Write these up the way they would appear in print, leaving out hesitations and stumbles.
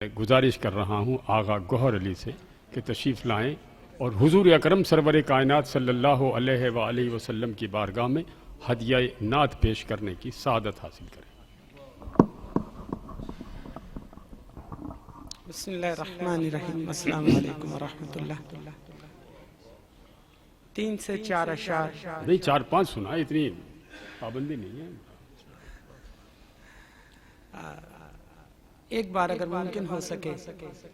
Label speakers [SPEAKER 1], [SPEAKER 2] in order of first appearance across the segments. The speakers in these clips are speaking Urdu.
[SPEAKER 1] گزارش کر رہا ہوں آغا گوہر علی سے کہ تشریف لائیں اور حضور اکرم سرور کائنات صلی اللہ علیہ وآلہ وسلم کی بارگاہ میں ہدیہ نعت پیش کرنے کی سعادت حاصل کریں۔
[SPEAKER 2] بسم اللہ الرحمن الرحیم۔ السلام علیکم ورحمۃ اللہ۔ 3 سے 4 اشعار
[SPEAKER 1] نہیں 4-5 سنا، اتنی پابندی نہیں ہے۔
[SPEAKER 2] ایک بار اگر ممکن ہو سکے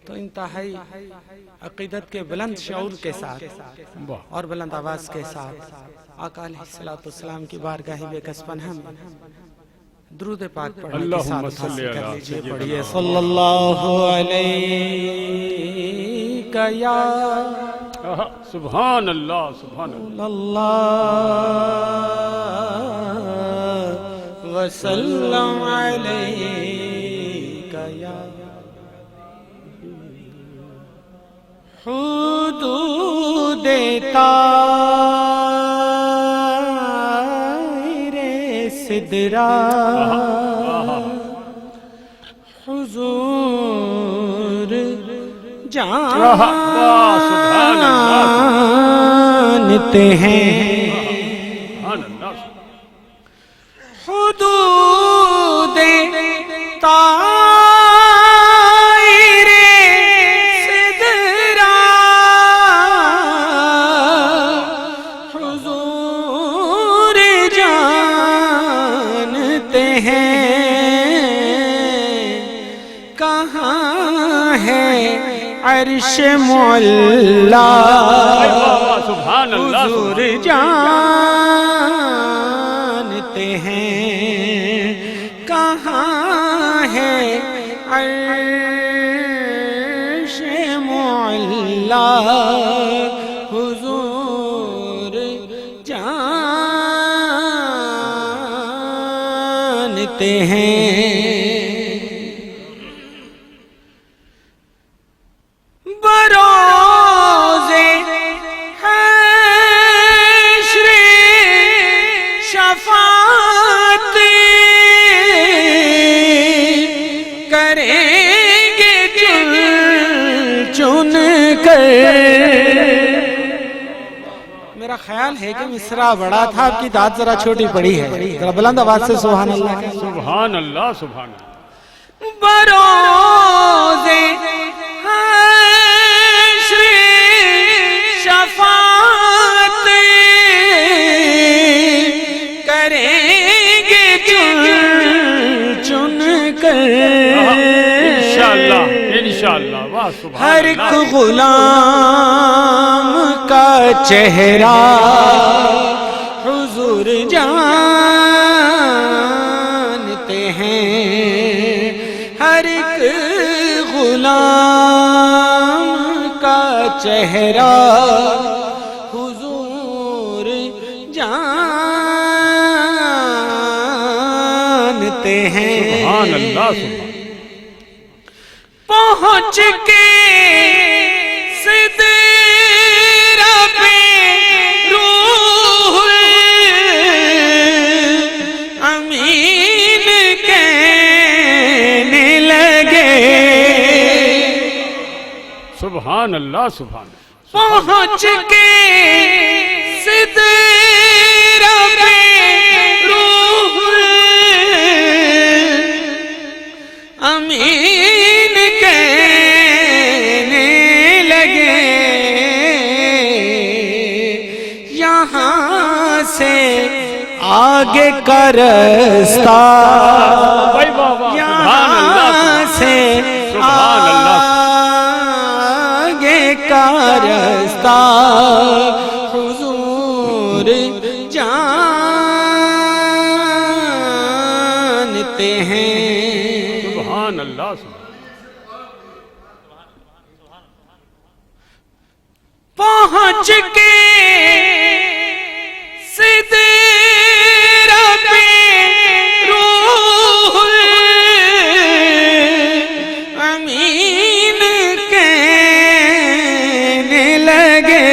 [SPEAKER 2] تو انتہائی عقیدت کے بلند شعور کے ساتھ اور بلند آواز کے ساتھ آقا علیہ السلام کی بارگاہ بے کس پناہ میں درود پاک پڑھنے کی سعادت حاصل کر لیجئے۔ پڑھیے صلی اللہ علیہ یا
[SPEAKER 1] سبحان اللہ سبحان
[SPEAKER 2] اللہ وسلم علیہ حدود طائر سدرا حضور جانتے ہیں حدود طائر سدرا حضور جانتے ہیں کہاں ہے عرش معلا حضور جانتے ہیں کہاں ہے عرش معلا حضور جانتے ہیں بروز حشر شفاعت کریں گے چن کر۔ میرا خیال ہے کہ مصرع بڑا تھا، آپ کی داد ذرا چھوٹی پڑی ہے، ذرا بلند آواز سے سبحان اللہ
[SPEAKER 1] سبحان اللہ سبحان اللہ۔
[SPEAKER 2] بروز حشر شفاعت کریں گے چن کر
[SPEAKER 1] انشاءاللہ انشاءاللہ۔ واہ سبحان
[SPEAKER 2] ہر ایک غلام کا چہرہ حضور جانتے ہیں، ہر ایک غلام کا چہرہ حضور جانتے ہیں۔
[SPEAKER 1] سبحان اللہ سبحان
[SPEAKER 2] پہنچ کے سدرہ پہ روح امین کہنے لگے،
[SPEAKER 1] سبحان اللہ سبحان اللہ۔
[SPEAKER 2] پہنچ کے سدرہ پہ روح امین کہنے لگے، یہاں سے آگے کا رستہ، یہاں سے آگے کا رستہ حضور جانتے ہیں۔
[SPEAKER 1] سبحان اللہ سبحان
[SPEAKER 2] پہنچ کے سدرہ پہ روح امین کہنے لگے،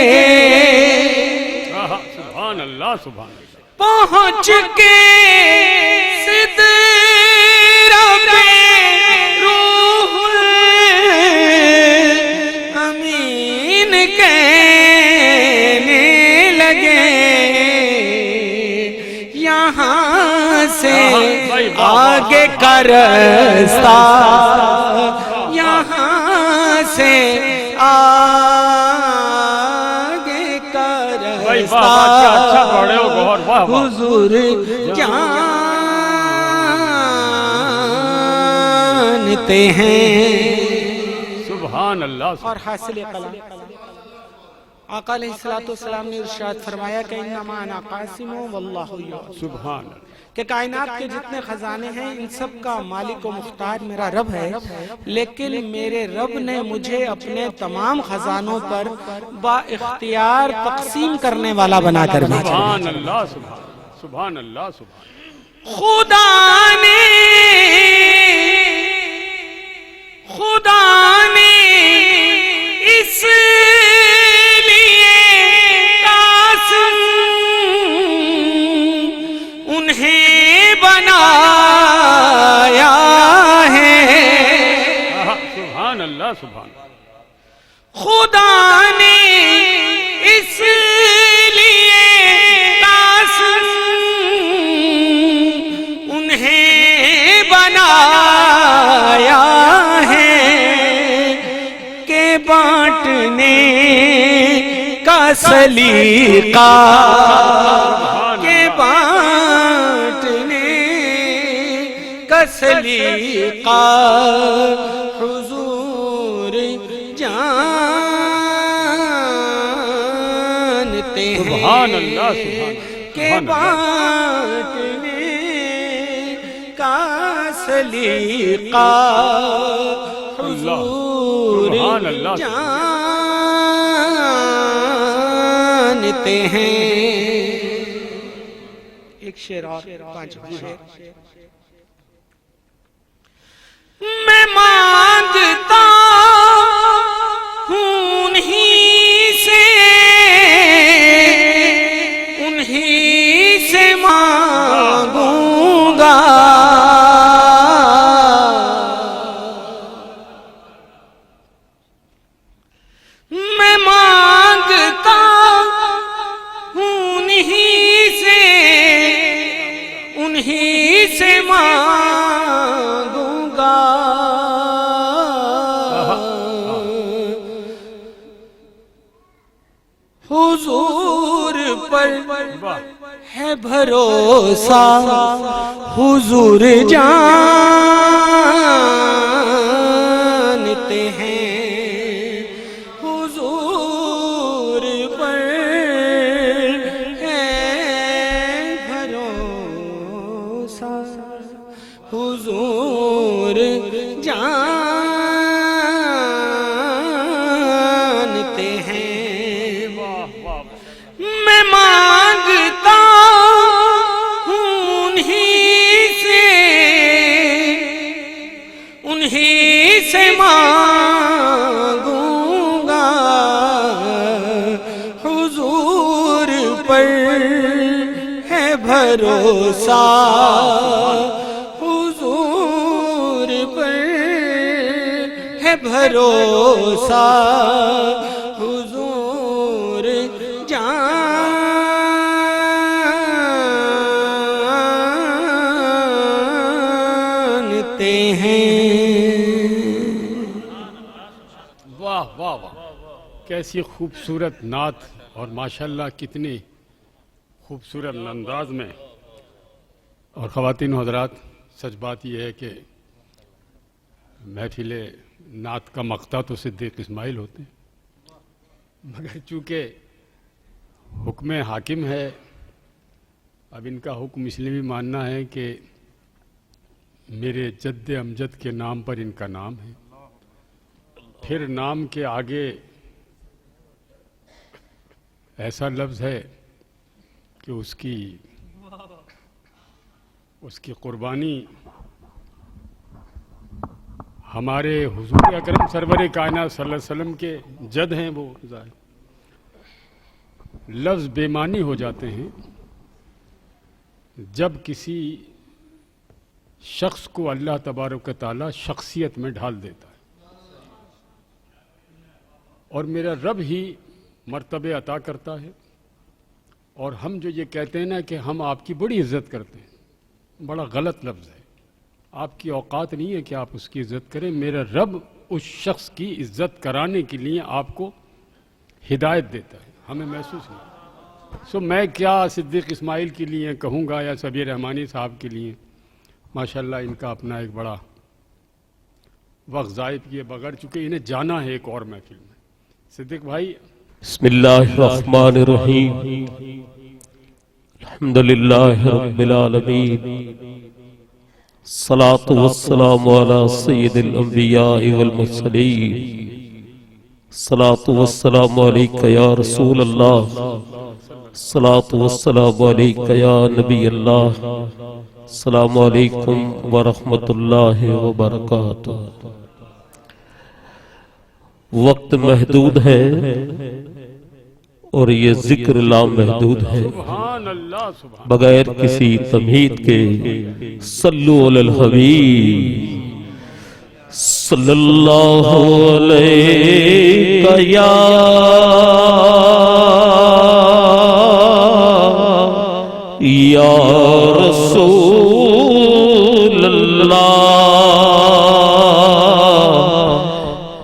[SPEAKER 1] سبحان اللہ سبحان اللہ۔
[SPEAKER 2] پہنچ کے سدرہ پہ روح آگے کا رستہ یہاں سے آگے کا رستہ حضور جانتے ہیں.
[SPEAKER 1] سبحان اللہ.
[SPEAKER 2] اور حاصل کلام آقا علیہ السلام نے ارشاد فرمایا کہ انما انا قاسم واللہ یعصم.
[SPEAKER 1] سبحان اللہ.
[SPEAKER 2] کہ کائنات کے جتنے خزانے ہیں ان سب کا مالک و مختار میرا رب ہے، لیکن میرے رب نے مجھے اپنے تمام خزانوں پر با اختیار تقسیم کرنے والا بنا کر بھیجا.
[SPEAKER 1] سبحان اللہ. سبحان اللہ. سبحان
[SPEAKER 2] خدا نے اس لیے قاسم انہیں بنایا ہے.
[SPEAKER 1] سبحان اللہ. سبحان اللہ.
[SPEAKER 2] خدا نے اس لیے قاسم انہیں بنایا ہے کہ بانٹنے کا سلیقہ، کہ بانٹنے کا سلیقہ حضور جانتے ہیں.
[SPEAKER 1] سبحان اللہ.
[SPEAKER 2] کہ بانٹنے کا سلیقہ حضور جانتے ہیں. ایک شعر اور 5 شعر. میں مانگتا ہوں انہی سے مانگوں گا. میں مانگتا ہوں انہی سے مانگوں گا. حضور پر ہے بھروسہ، حضور جانتے ہیں. حضور پر ہے بھروسہ، حضور جانتے ہیں. میں مانگتا ہوں انہی سے مانگوں گا. حضور پر ہے بھروسہ، حضور پر ہے بھروسہ، حضور جانتے ہیں.
[SPEAKER 1] واہ واہ واہ. کیسی خوبصورت نعت، اور ماشاءاللہ کتنی خوبصورت انداز میں. اور خواتین و حضرات، سچ بات یہ ہے کہ محفل نعت کا مقطع تو صدیق اسماعیل ہوتے ہیں، مگر چونکہ حکم حاکم ہے، اب ان کا حکم اس لیے بھی ماننا ہے کہ میرے جد امجد کے نام پر ان کا نام ہے. پھر نام کے آگے ایسا لفظ ہے کہ اس کی قربانی ہمارے حضور اکرم سرور کائنات صلی اللہ علیہ وسلم کے جد ہیں. وہ لفظ بے معنی ہو جاتے ہیں جب کسی شخص کو اللہ تبارک و تعالی شخصیت میں ڈھال دیتا ہے. اور میرا رب ہی مرتبے عطا کرتا ہے. اور ہم جو یہ کہتے ہیں نا کہ ہم آپ کی بڑی عزت کرتے ہیں، بڑا غلط لفظ ہے. آپ کی اوقات نہیں ہے کہ آپ اس کی عزت کریں. میرا رب اس شخص کی عزت کرانے کے لیے آپ کو ہدایت دیتا ہے, ہمیں محسوس نہیں. میں کیا صدیق اسماعیل کے لیے کہوں گا یا سبیر رحمانی صاحب کے لیے. ماشاءاللہ ان کا اپنا ایک بڑا وقت ضائع کیے بغیر, چونکہ انہیں جانا ہے ایک اور محفل میں. صدیق بھائی.
[SPEAKER 3] بسم اللہ الرحمن الرحیم. الحمدللہ رب العالمین. الصلاة والسلام علی سید الانبیاء والمرسلین. الصلاة والسلام علیک یا رسول اللہ. الصلاة والسلام علیک یا نبی اللہ. السلام علیکم ورحمۃ اللہ وبرکاتہ. وقت محدود ہے اور یہ ذکر لامحدود ہے.
[SPEAKER 1] سبحان اللہ سبحان.
[SPEAKER 3] بغیر کسی تمہید کے صلو علی الحبیب صلی اللہ علیہ یا رسول اللہ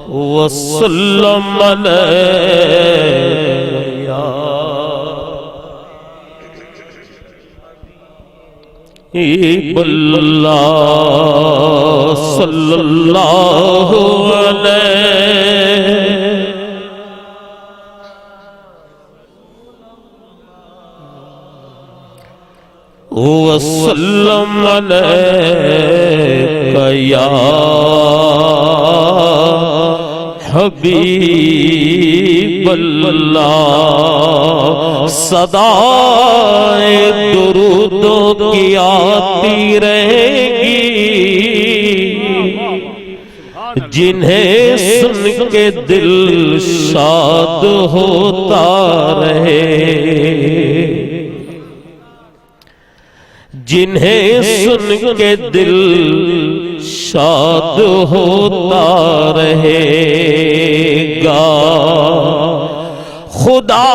[SPEAKER 3] وسلم علیہ اللہ صلی اللہ علیہ وسلم علیک یا حبیب اللہ. صدائے درودوں کی آتی رہے گی جنہیں سن کے دل شاد ہوتا رہے, جنہیں سن کے دل شاد ہوتا رہے گا. خدا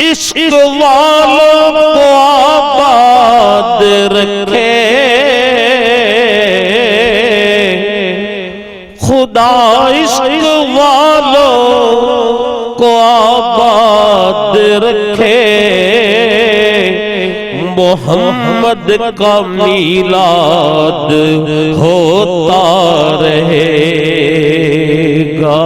[SPEAKER 3] عشق والوں کو آباد رکھے, خدا عشق والوں کو آباد رکھے. محمد کا میلاد ہوتا رہے گا.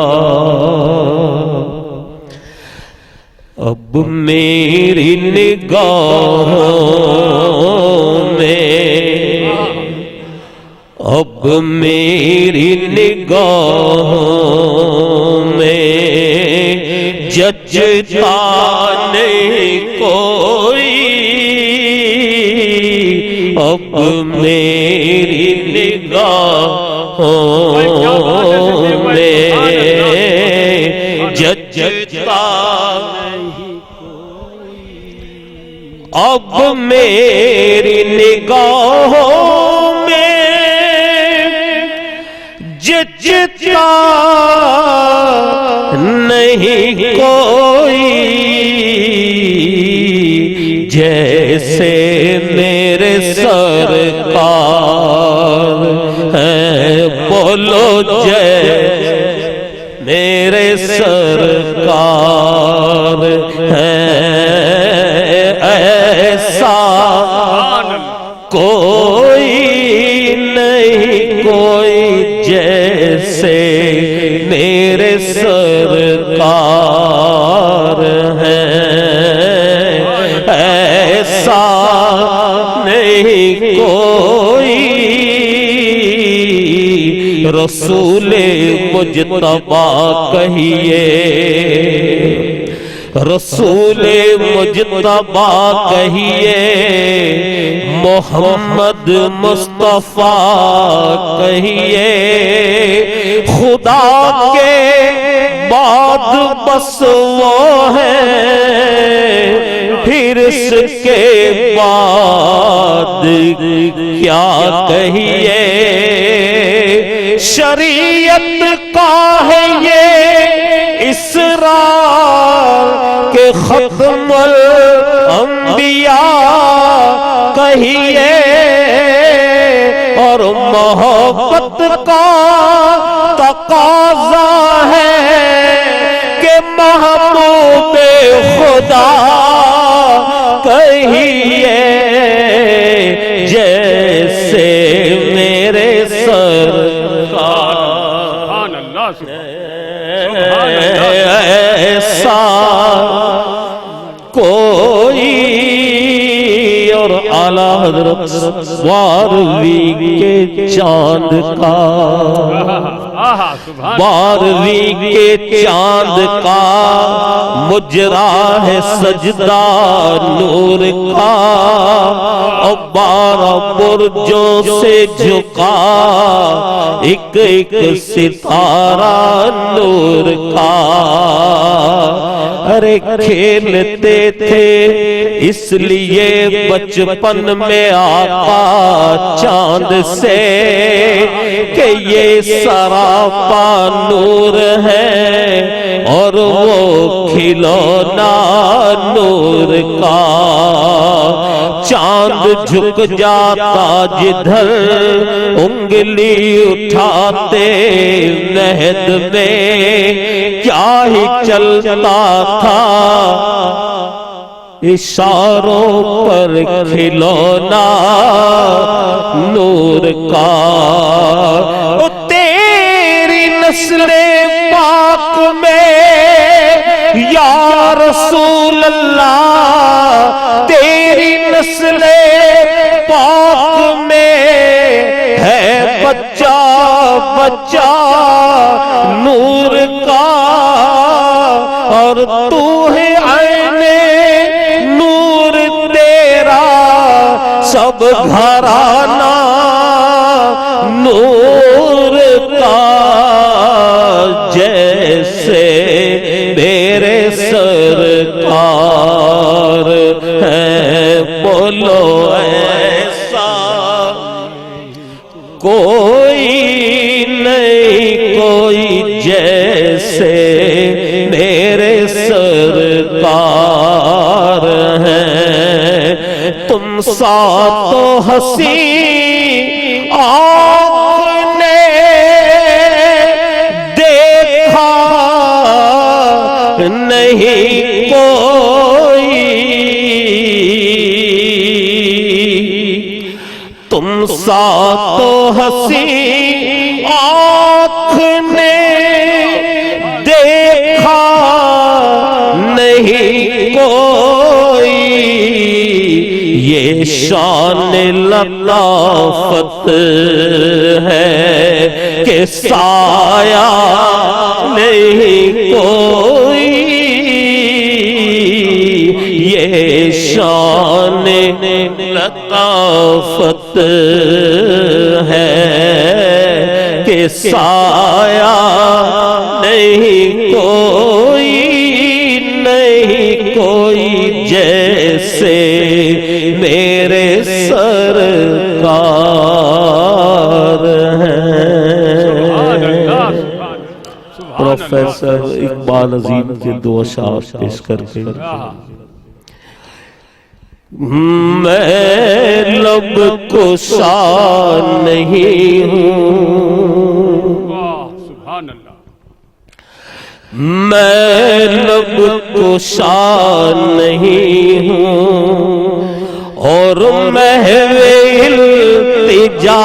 [SPEAKER 3] اب میری نگاہوں میں, اب میری نگاہوں میں جچتا نہیں کوئی. اب میری نگاہوں میں جچتا نہیں کوئی. اب میری نگاہوں میں جچتا نہیں کوئی. جیسے میرے سرکار ہیں, بولو جیسے میرے سرکار ہیں, ایسا کوئی نہیں کوئی جیسے میرے سرکار ہیں. ایسا نہیں کوئی. رسول مجتبی کہیے, رسول مجتبی کہیے, محمد مصطفیٰ کہیے. خدا کے بعد بس وہ ہیں, پھر اس کے بعد کیا کہیے. شریعت کا ہے یہ اسرار کہ ختم الانبیاء کہیے اور محبت کا تقاضا ہے کہ محبوب خدا کہیے جیسے میرے سرکار
[SPEAKER 1] سبحان اللہ سبحان اللہ
[SPEAKER 3] ایسا کوئی اور اعلیٰ حضرت 12ویں کے چاند کا 12ویں کے چاند کا مجرا ہے سجدہ نور کا اور 12 برجوں سے جھکا ایک ایک ستارہ نور کا ارے کھیلتے تھے اس لیے بچپن میں آقا چاند سے کہ یہ سراپا نور ہے اور وہ کھلونا نور کا چاند جھک جاتا جدھر انگلی اٹھاتے مہد میں کیا ہی چلتا تھا اشاروں پر کھلونا نور کا تیری نسل پاک میں یا رسول اللہ تیری نسل پاک میں ہے بچہ بچہ نور کا اور تو ہے سب گھرانہ نور کا جیسے میرے سرکار ہے بولو ایسا کوئی نہیں کوئی جیسے میرے سرکار ہیں تم سا تو حسین آنکھ نے دیکھا نہیں کوئی تم سا تو حسین آنکھ نے دیکھا نہیں کوئی یہ شان لطافت ہے کہ سایہ نہیں کوئی یہ شان لطافت ہے کہ سایہ نہیں کوئی نہیں کوئی جیسے میرے سرکار ہیں پروفیسر اقبال عظیم کے دو اشعار پیش کر کے میں لب کشا نہیں ہوں
[SPEAKER 1] سبحان اللہ
[SPEAKER 3] میں لب کشا نہیں ہوں اور محو التجا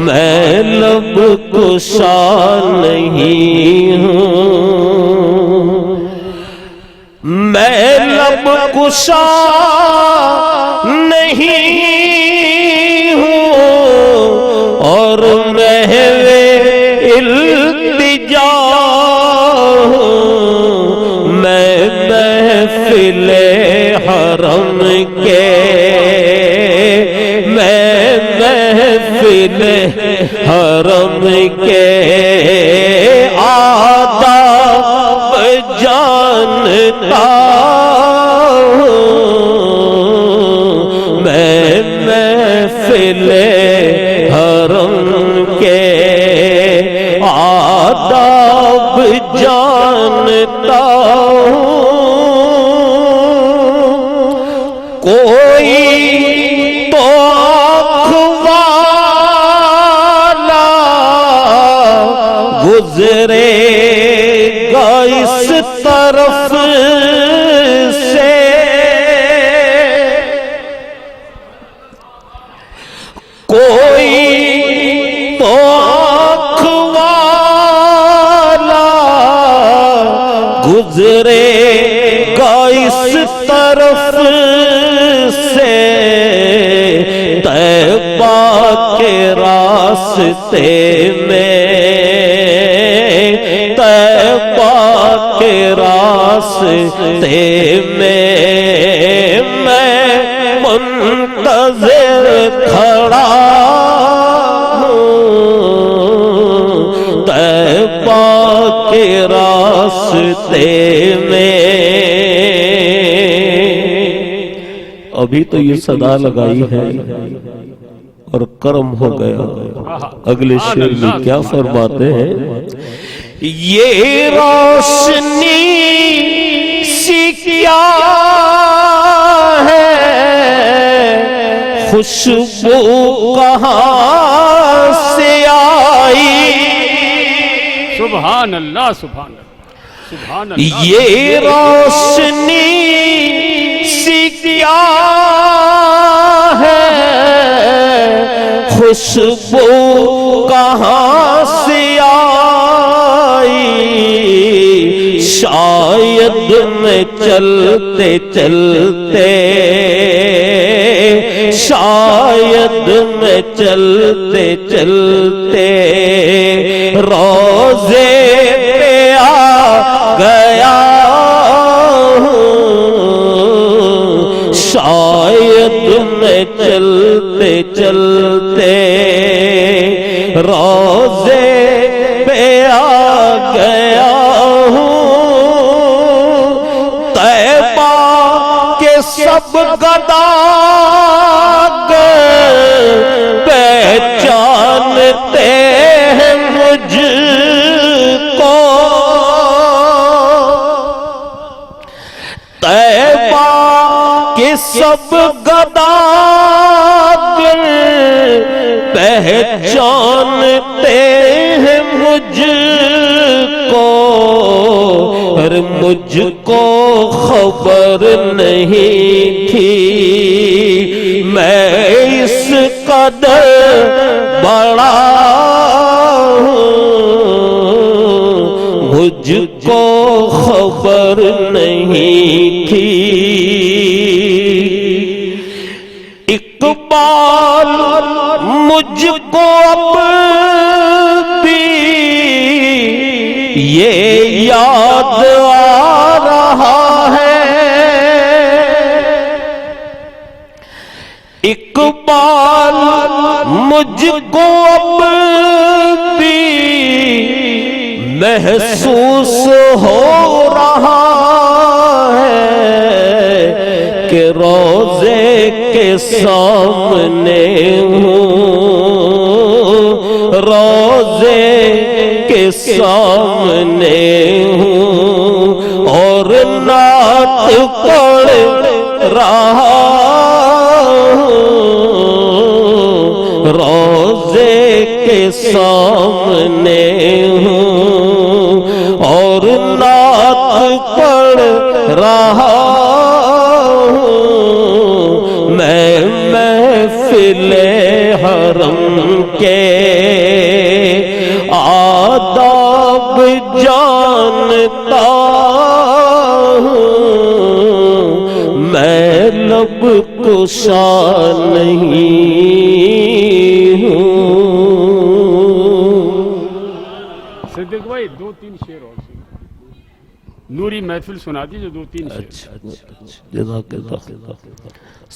[SPEAKER 3] میں لب کشا نہیں ہوں میں لب کشا نہیں ہوں اور محو التجا میں محفل حرم کے میں محفل حرم کے آداب جانتا میں محفل حرم کے آداب جانتا کوئی تو آنکھ والا گزرے گا اس طرف سے طیبہ کے راستے میں، طیبہ کے راستے میں میں منتظر کھڑا ہوں، طیبہ کے راستے میں۔ ابھی تو یہ صدا لگائی ہے اور کرم ہو گیا۔ اگلے شعر میں کیا فرماتے ہیں؟ یہ روشنی سی کیا ہے، خوشبو کہاں سے آئی،
[SPEAKER 1] سبحان اللہ سبحان اللہ سبحان اللہ۔
[SPEAKER 3] یہ روشنی سی کیا ہے، خوشبو کہاں سے آئی، شاید میں چلتے چلتے، شاید میں چلتے چلتے روضے پہ آ گیا ہوں، شاید میں چلتے چلتے روضے پہ آ گیا ہوں، طیبہ کے سب گداگ پہچانتے ہیں مجھ کو، طیبہ کے سب گداگ پہچانتے ہیں مجھ کو، پر مجھ کو خبر نہیں تھی میں اس قدر بڑا ہوں، مجھ کو خبر نہیں تھی۔ اقبال مجھ کو اب بھی یہ یاد آ رہا ہے، اقبال مجھ کو اب بھی محسوس ہو رہا ہے کہ روضے کے سامنے ہوں، روضے کے سامنے ہوں اور نعت پڑھ رہا ہوں، روضے کے سامنے ہوں اور نعت پڑھ رہا ہوں، میں محفل حرم کے آداب جانتا ہوں، میں لب کشا نہیں ہوں۔
[SPEAKER 1] صدیق بھائی دو تین شعر اور سنا، نوری محفل سنا دیجیے دو تین شعر۔
[SPEAKER 3] جزاک اللہ،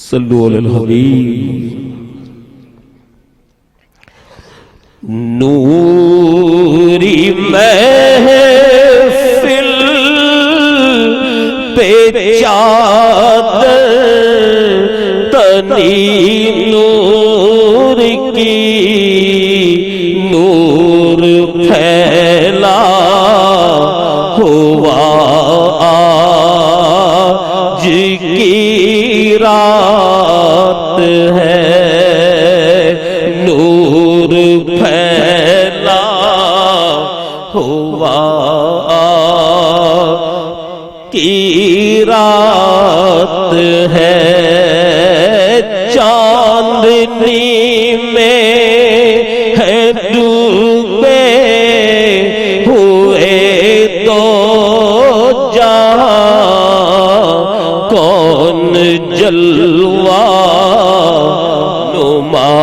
[SPEAKER 3] صلو علی الحبیب۔ نوری محفل پہ چادر تنی نور کی، نور پھیلا ہوا آج کی رات ہے، نور پھیلا ہوا کی رات ہے، چاندنی میں ہے ڈوبے ہوئے دو جہاں، کون جلوہ نما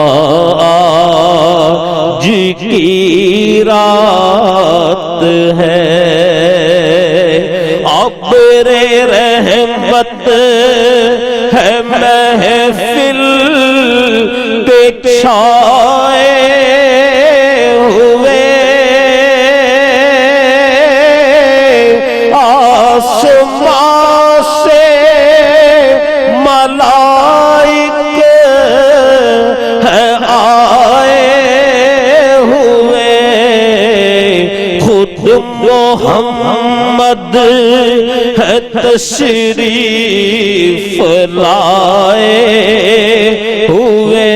[SPEAKER 3] آج کی رات ہے، ابر رحمت ہے محفل پہ چھائے ہوئے، آسمان سے ملائک ہے آئے ہوئے، خود محمد ہے تشریف لائے ہوئے،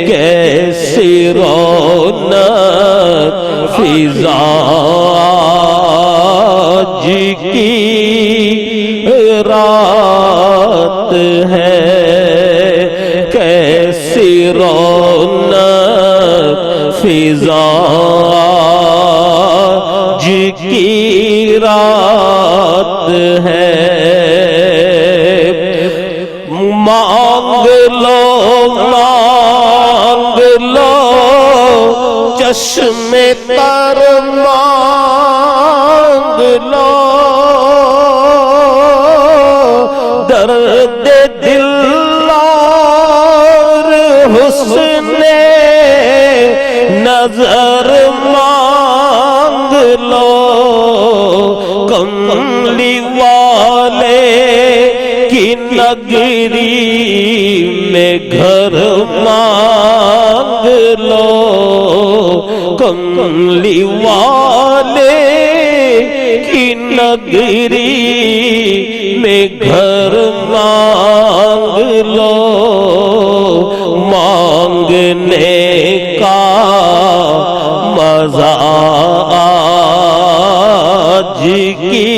[SPEAKER 3] کیسی رونق فضا آج کی رات ہے، کیسی رونق فضا آج کی رات ہے، مانگ لو چشم تر مانگ لو، درد دل اور حسن نظر مانگ لو، کملی والے کی نگری میں گھر مانگ لو، کملی والے کی نگری میں گھر مانگ لو، مانگنے کا مزہ آج کی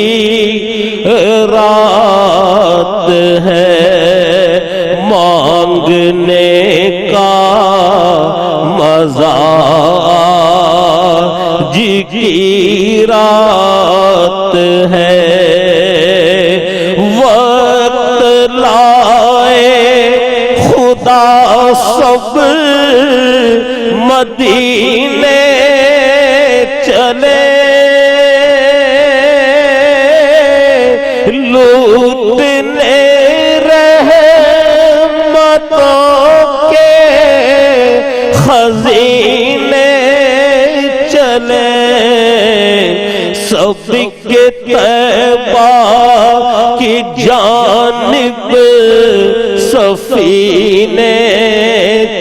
[SPEAKER 3] رات ہے، مانگنے کا مزہ آج کی رات ہے، وقت لائے خدا سب مدینے چلے، لوٹنے رحمتوں کے خزینے چلے، سب کے طیبہ کی جانب سفینے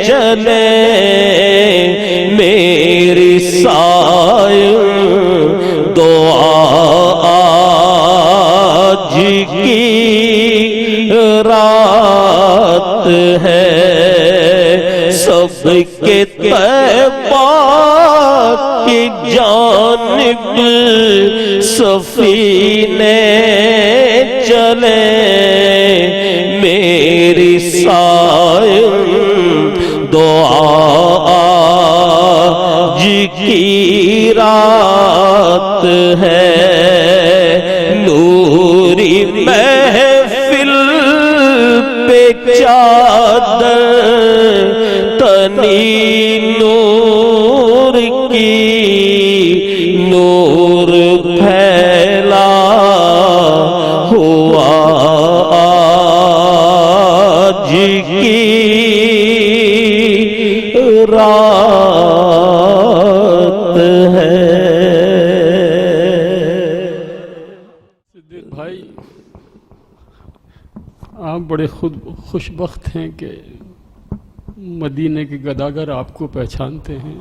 [SPEAKER 3] چلے، میری سائن دعا آج کی رات ہے، سب کے طیبہ کی جانب سفینے چلے، میری سائن دعا آج کی رات ہے، نوری محفل پہ چادر تنی نور کی، نور پھیلا ہوا آج کی رات ہے۔
[SPEAKER 1] صدیق بھائی، آپ بڑے خوش بخت ہیں کہ مدینے کے گداگر آپ کو پہچانتے ہیں،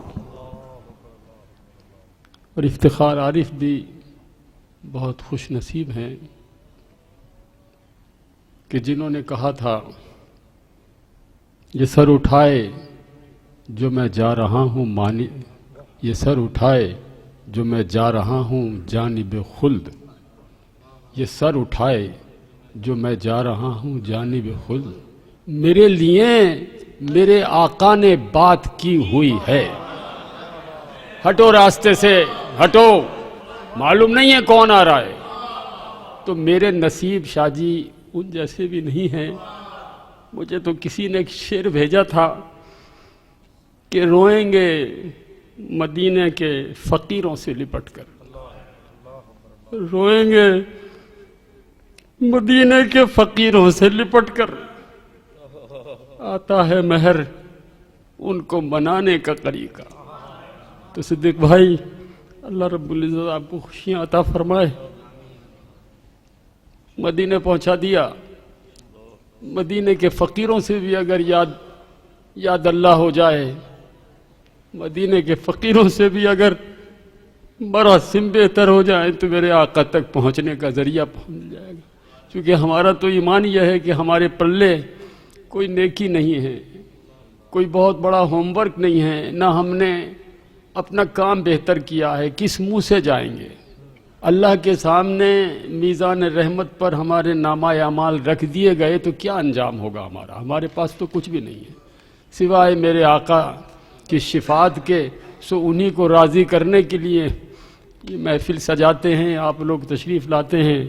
[SPEAKER 1] اور افتخار عارف بھی بہت خوش نصیب ہیں کہ جنہوں نے کہا تھا یہ سر اٹھائے جو میں جا رہا ہوں یہ سر اٹھائے جو میں جا رہا ہوں جانب خلد، یہ سر اٹھائے جو میں جا رہا ہوں جانب خلد، میرے لیے میرے آقا نے بات کی ہوئی ہے۔ ہٹو راستے سے، ہٹو، معلوم نہیں ہے کون آ رہا ہے۔ تو میرے نصیب شاہ جی ان جیسے بھی نہیں ہیں۔ مجھے تو کسی نے ایک شعر بھیجا تھا کہ روئیں گے مدینے کے فقیروں سے لپٹ کر، روئیں گے مدینے کے فقیروں سے لپٹ کر، آتا ہے مہر ان کو منانے کا طریقہ۔ تو صدیق بھائی، اللہ رب العزت آپ کو خوشیاں عطا فرمائے۔ مدینے پہنچا دیا۔ مدینے کے فقیروں سے بھی اگر یاد اللہ ہو جائے، مدینے کے فقیروں سے بھی اگر مراسم بہتر ہو جائیں تو میرے آقا تک پہنچنے کا ذریعہ پہنچ جائے گا۔ کیونکہ ہمارا تو ایمان یہ ہے کہ ہمارے پلے کوئی نیکی نہیں ہے، کوئی بہت بڑا ہوم ورک نہیں ہے، نہ ہم نے اپنا کام بہتر کیا ہے، کس منہ سے جائیں گے؟ اللہ کے سامنے میزان رحمت پر ہمارے نامہ اعمال رکھ دیے گئے تو کیا انجام ہوگا ہمارا؟ ہمارے پاس تو کچھ بھی نہیں ہے سوائے میرے آقا کی شفاعت کے۔ سو انہی کو راضی کرنے کے لیے یہ محفل سجاتے ہیں، آپ لوگ تشریف لاتے ہیں۔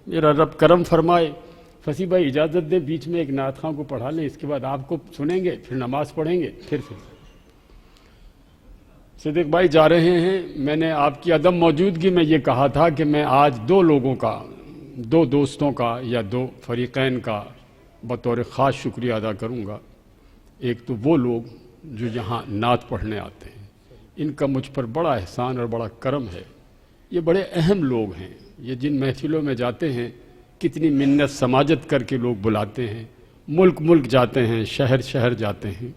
[SPEAKER 1] میرا رب کرم فرمائے۔ فصیح بھائی اجازت دیں بیچ میں ایک نعت خواں کو پڑھا لیں، اس کے بعد آپ کو سنیں گے، پھر نماز پڑھیں گے، پھر صدیق بھائی جا رہے ہیں۔ میں نے آپ کی عدم موجودگی میں یہ کہا تھا کہ میں آج دو لوگوں کا، دو دوستوں کا یا دو فریقین کا بطور خاص شکریہ ادا کروں گا۔ ایک تو وہ لوگ جو یہاں نعت پڑھنے آتے ہیں، ان کا مجھ پر بڑا احسان اور بڑا کرم ہے۔ یہ بڑے اہم لوگ ہیں، یہ جن محفلوں میں جاتے ہیں کتنی منت سماجت کر کے لوگ بلاتے ہیں، ملک ملک جاتے ہیں، شہر شہر جاتے ہیں۔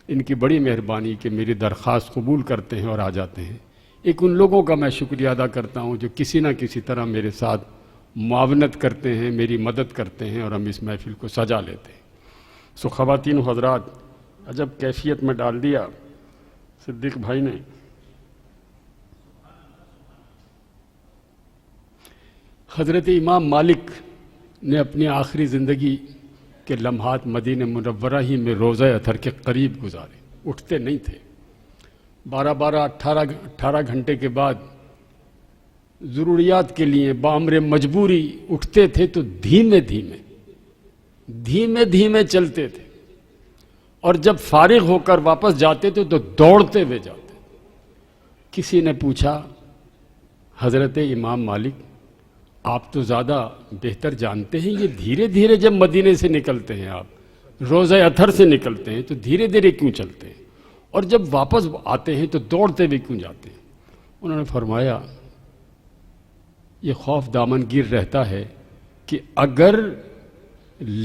[SPEAKER 1] ان کی بڑی مہربانی کہ میری درخواست قبول کرتے ہیں اور آ جاتے ہیں۔ ایک ان لوگوں کا میں شکریہ ادا کرتا ہوں جو کسی نہ کسی طرح میرے ساتھ معاونت کرتے ہیں، میری مدد کرتے ہیں اور ہم اس محفل کو سجا لیتے ہیں۔ سو خواتین و حضرات، عجب کیفیت میں ڈال دیا صدیق بھائی نے۔ حضرت امام مالک نے اپنی آخری زندگی کے لمحات مدینہ منورہ ہی میں روضہ اطہر کے قریب گزارے۔ اٹھتے نہیں تھے، 18 گھنٹے کے بعد ضروریات کے لیے بامر مجبوری اٹھتے تھے تو دھیمے دھیمے چلتے تھے، اور جب فارغ ہو کر واپس جاتے تھے تو دوڑتے ہوئے جاتے۔ کسی نے پوچھا حضرت امام مالک آپ تو زیادہ بہتر جانتے ہیں، یہ دھیرے دھیرے جب مدینے سے نکلتے ہیں، آپ روضہ اطہر سے نکلتے ہیں تو دھیرے دھیرے کیوں چلتے ہیں، اور جب واپس آتے ہیں تو دوڑتے ہوئے کیوں جاتے ہیں؟ انہوں نے فرمایا یہ خوف دامن گیر رہتا ہے کہ اگر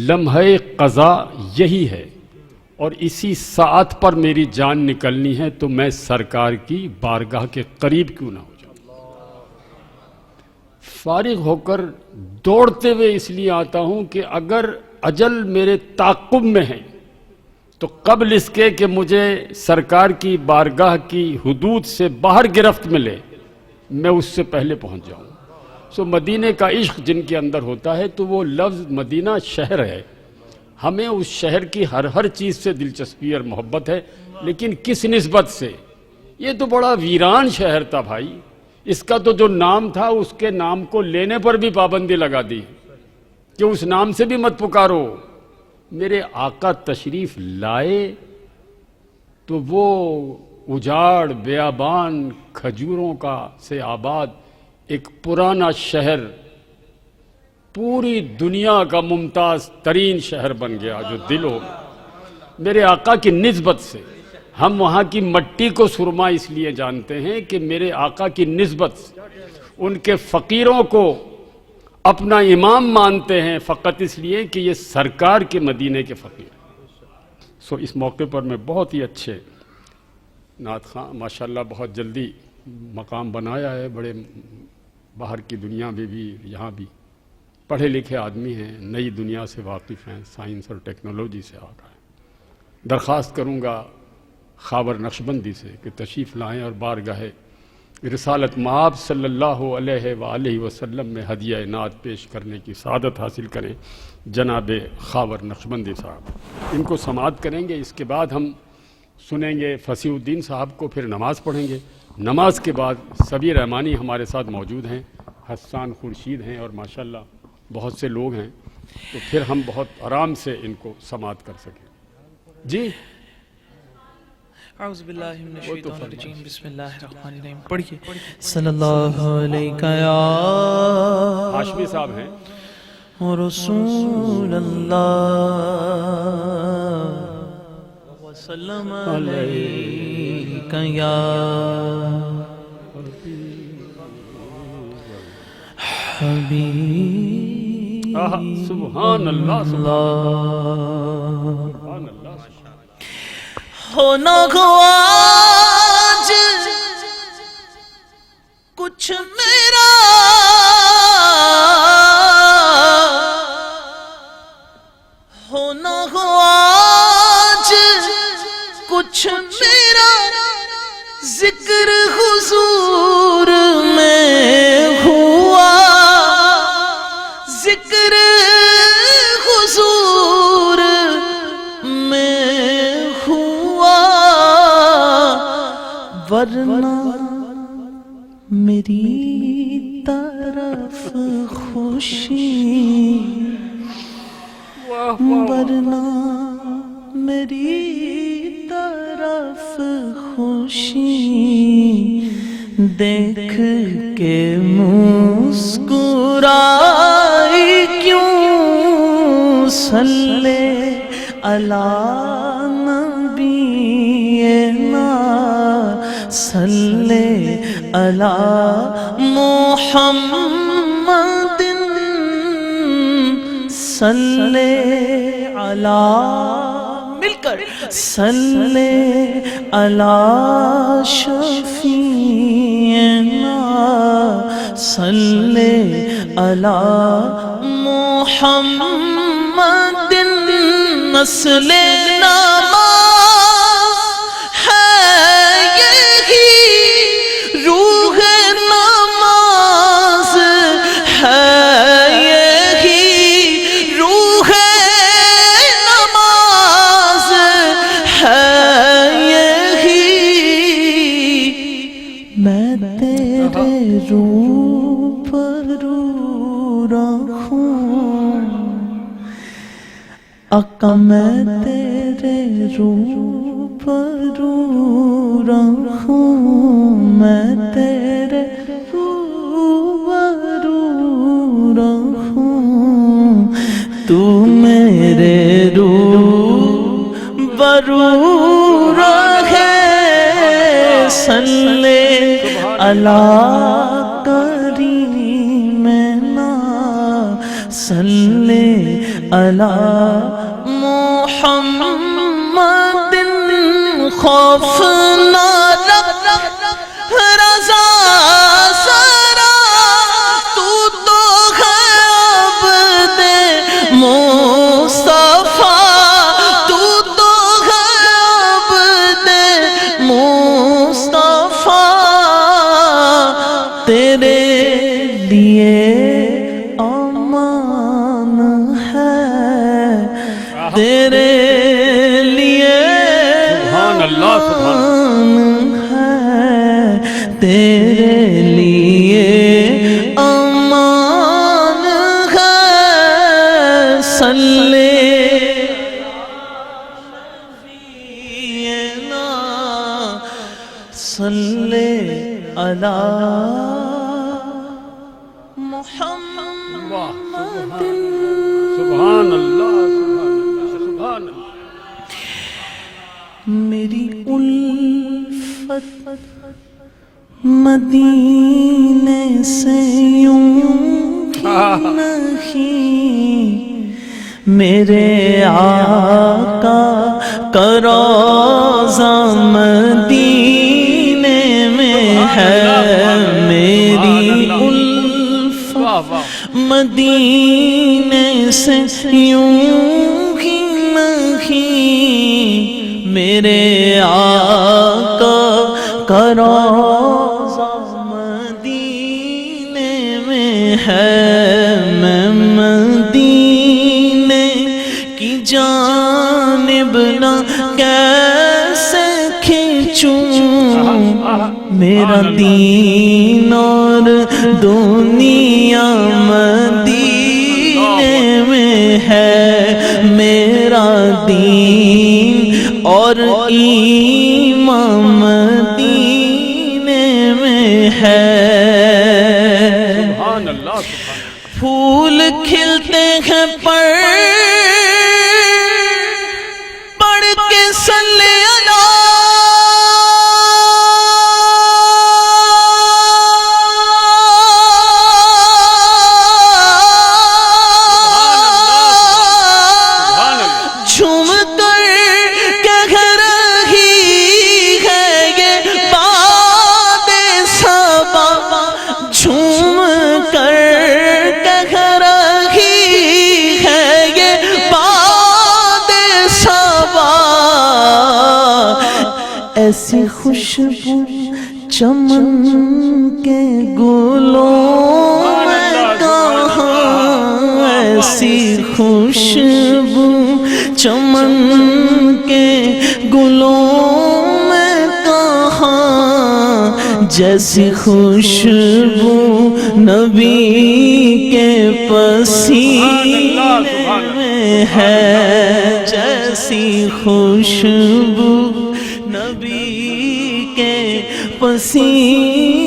[SPEAKER 1] لمحہ قضا یہی ہے اور اسی ساعت پر میری جان نکلنی ہے تو میں سرکار کی بارگاہ کے قریب کیوں نہ ہو جاؤں۔ فارغ ہو کر دوڑتے ہوئے اس لیے آتا ہوں کہ اگر اجل میرے تعاقب میں ہے تو قبل اس کے کہ مجھے سرکار کی بارگاہ کی حدود سے باہر گرفت ملے، میں اس سے پہلے پہنچ جاؤں۔ سو مدینے کا عشق جن کے اندر ہوتا ہے تو وہ لفظ مدینہ شہر ہے، ہمیں اس شہر کی ہر چیز سے دلچسپی اور محبت ہے، لیکن کس نسبت سے؟ یہ تو بڑا ویران شہر تھا بھائی، اس کا تو جو نام تھا اس کے نام کو لینے پر بھی پابندی لگا دی کہ اس نام سے بھی مت پکارو۔ میرے آقا تشریف لائے تو وہ اجاڑ بیابان کھجوروں کا سے آباد ایک پرانا شہر پوری دنیا کا ممتاز ترین شہر بن گیا جو دل ہو۔ میرے آقا کی نسبت سے ہم وہاں کی مٹی کو سرما اس لیے جانتے ہیں کہ میرے آقا کی نسبت سے ان کے فقیروں کو اپنا امام مانتے ہیں، فقط اس لیے کہ یہ سرکار کے مدینے کے فقیر ہیں۔ سو اس موقع پر میں بہت ہی اچھے نعت خواں ماشاءاللہ بہت جلدی مقام بنایا ہے، بڑے باہر کی دنیا میں بھی یہاں بھی پڑھے لکھے آدمی ہیں، نئی دنیا سے واقف ہیں، سائنس اور ٹیکنالوجی سے آگاہ ہیں۔ درخواست کروں گا خاور نقشبندی سے کہ تشریف لائیں اور بارگاہ رسالت مآب صلی اللہ علیہ وآلہ وسلم میں ہدیہ نعت پیش کرنے کی سعادت حاصل کریں جناب خاور نقشبندی صاحب۔ ان کو سماعت کریں گے، اس کے بعد ہم سنیں گے فصیح الدین صاحب کو، پھر نماز پڑھیں گے۔ نماز کے بعد سبی رحمانی ہمارے ساتھ موجود ہیں، حسان خورشید ہیں اور ماشاءاللہ بہت سے لوگ ہیں، تو پھر ہم بہت آرام سے ان کو سماعت کر سکیں۔ جی
[SPEAKER 4] اعوذ باللہ من الشیطان الرجیم، بسم اللہ الرحمن الرحیم۔ پڑھیے صلی اللہ علیہ یا
[SPEAKER 1] ہاشمی صاحب ہیں،
[SPEAKER 4] رسول اللہ وسلم علیہ یا حبیب
[SPEAKER 1] سبحان اللہ
[SPEAKER 4] اللہ۔
[SPEAKER 1] سبحان اللہ۔
[SPEAKER 4] ہونا ہو آج کچھ میرا، ہونا ہو آج کچھ میرا، ذکر حضور میں ہوا، ذکر حضور میں ہوا، ورنہ میری طرف خوشی، ورنہ میری طرف خوشی، دیکھ کے مسکرائی کیوں، صلی علی نبینا، صلی علی محمد، صلی علی، مل کر صلی علی شفیعنا، صلی علی محمد، نسل نماز ہے یہی، روح نماز ہے یہی، روح نماز ہے یہی، میں تیرے روبرو رکھوں، آقا میں تیرے روبرو رکھوں، میں تیرے روبرو رکھوں، تو میرے روبرو رہے، صلی علی کریمنا، صلی علی محمد، خوف نہ رکھ رضا سرا، تو ہے عبد مصطفیٰ، تو ہے عبد مصطفیٰ، تیرے لیے امان ہے، تیرے لیے
[SPEAKER 1] سبحان اللہ سبحان
[SPEAKER 4] ہے، تیرے لیے امان ہے، صلی علیہ، صلی علی محمد،
[SPEAKER 1] سبحان اللہ سبحان اللہ۔
[SPEAKER 4] میری الفت مدینے سے یوں ہی نہیں، میرے آقا کا روضہ مدینے میں ہے، میری الفت مدینے سے یوں ہی نہیں، میرے آقا کا روضہ میرا دین اور دنیا مدینے میں ہے، میرا دین اور ایمان مدینے میں ہے۔
[SPEAKER 1] سبحان اللہ، سبحان
[SPEAKER 4] پھول کھلتے ہیں پڑھ کے صلی جھوم کر کہہ رہی ہے یہ باد صبا، جھوم کر کہہ رہی ہے یہ باد صبا، ایسی خوشبو چمن کے گلوں میں کہاں، ایسی خوشبو چمن کے گلوں میں کہاں، جیسی خوشبو نبی کے پسینے میں ہے، جیسی خوشبو نبی کے پسینے